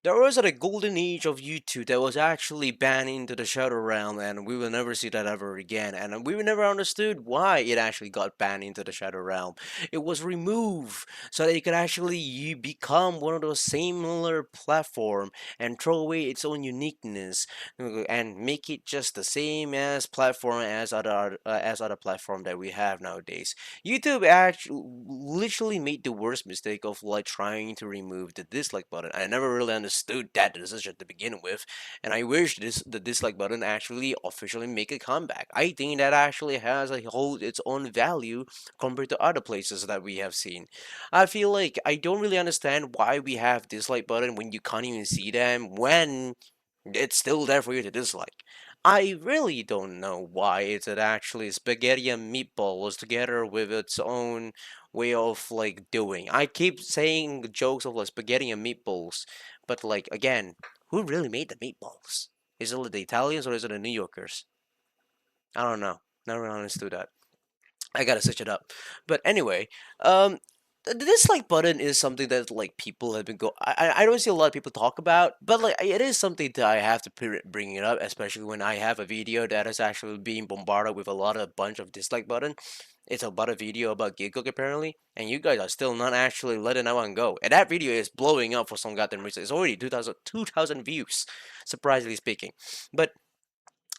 There was a golden age of YouTube that was actually banned into the shadow realm, and we will never see that ever again. And we never understood why it actually got banned into the shadow realm. It was removed so that it could actually become one of those similar platform and throw away its own uniqueness and make it just the same as platform as other platform that we have nowadays. YouTube actually literally made the worst mistake of like trying to remove the dislike button. I never really understood that decision to begin with, and I wish the dislike button actually officially make a comeback. I think that actually has a hold its own value compared to other places that we have seen. I feel like I don't really understand why we have dislike button when you can't even see them when it's still there for you to dislike. I really don't know why it's actually spaghetti and meatballs together with its own way of like doing. I keep saying jokes of like spaghetti and meatballs, but like again, who really made the meatballs? Is it the Italians or is it the New Yorkers? I don't know. Never understood that. I gotta switch it up. But anyway, um, the dislike button is something that like people have been I don't see a lot of people talk about, but like it is something that I have to bring it up, especially when I have a video that is actually being bombarded with a lot of bunch of dislike button. It's about a video about Giggle apparently, and you guys are still not actually letting that one go. And that video is blowing up for some goddamn reason. It's already 2,000 views, surprisingly speaking. But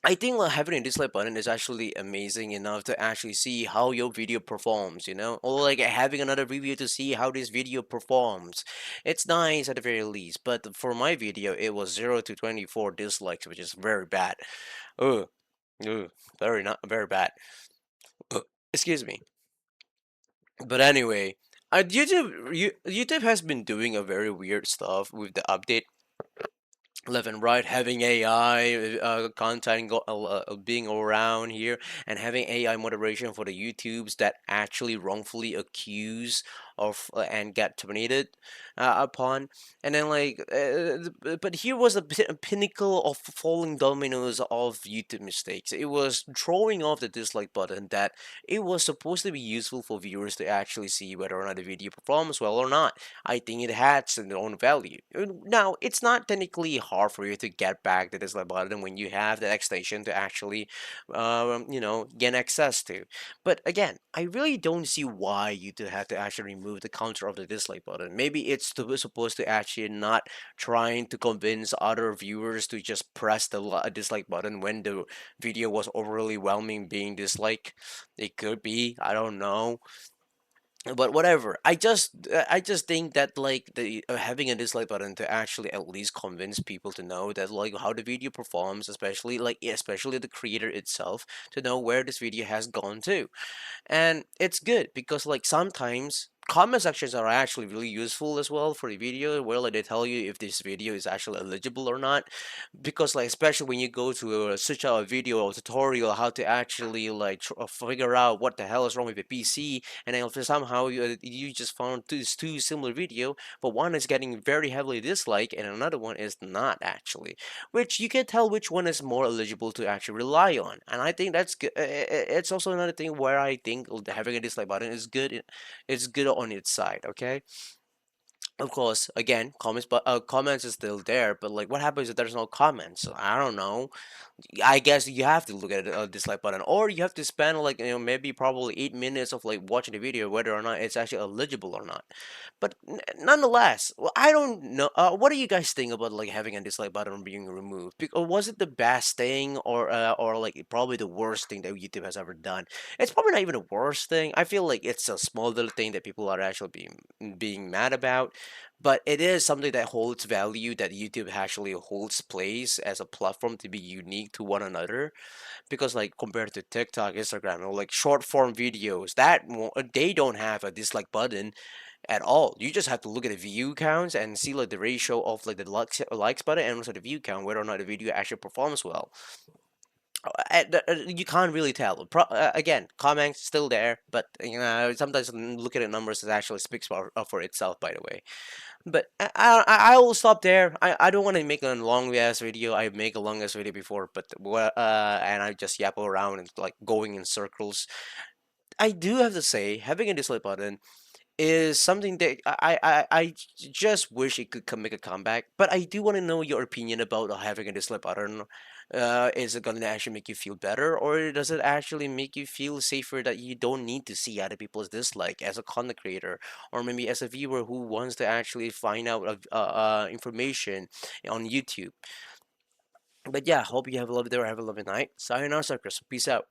I think like having a dislike button is actually amazing enough to actually see how your video performs, or like having another review to see how this video performs. It's nice at the very least, but for my video, it was 0 to 24 dislikes, which is very bad. Ugh, ugh, very not very bad. Ugh, excuse me. But anyway, YouTube has been doing a very weird stuff with the update left and right, having AI content being around here, and having AI moderation for the YouTubes that actually wrongfully accuse of and get terminated upon, and then but here was a pinnacle of falling dominoes of YouTube mistakes. It was throwing off the dislike button that it was supposed to be useful for viewers to actually see whether or not the video performs well or not. I think it has its own value. Now, it's not technically hard for you to get back to this button when you have the extension to actually, gain access to. But again, I really don't see why you do have to actually remove the counter of the dislike button. Maybe it's supposed to actually not trying to convince other viewers to just press the dislike button when the video was overly whelming being disliked. It could be. I don't know, but whatever. I just think that like the having a dislike button to actually at least convince people to know that like how the video performs, especially the creator itself, to know where this video has gone to. And it's good because like sometimes comment sections are actually really useful as well for the video, where like they tell you if this video is actually eligible or not. Because like especially when you go to search out a video or tutorial how to actually like figure out what the hell is wrong with the PC, and then if somehow you just found two similar video, but one is getting very heavily disliked and another one is not actually, which you can tell which one is more eligible to actually rely on. And I think that's good. It's also another thing where I think having a dislike button is good. It's good on its side. Okay, of course, again, comments is still there, but like, what happens if there's no comments? I don't know. I guess you have to look at a dislike button, or you have to spend like maybe probably 8 minutes of like watching the video whether or not it's actually eligible or not. But nonetheless, well, I don't know. What do you guys think about like having a dislike button being removed? Because was it the best thing, or like probably the worst thing that YouTube has ever done? It's probably not even the worst thing. I feel like it's a small little thing that people are actually being mad about, but it is something that holds value, that YouTube actually holds place as a platform to be unique to one another. Because like compared to TikTok, Instagram, or like short form videos, they don't have a dislike button at all. You just have to look at the view counts and see like the ratio of like the likes button and also the view count, whether or not the video actually performs well. You can't really tell. Again, comments still there, but sometimes look at the numbers, it actually speaks for itself. By the way, but I will stop there. I don't want to make a long ass video. I make a long ass video before, but and I just yap around and like going in circles. I do have to say, having a dislike button is something that I just wish it could make a comeback. But I do want to know your opinion about having a dislike button. Is it going to actually make you feel better, or does it actually make you feel safer that you don't need to see other people's dislike as a content creator, or maybe as a viewer who wants to actually find out of information on YouTube? But yeah, hope you have a lovely day or have a lovely night. Sayonara, suckers. Peace out.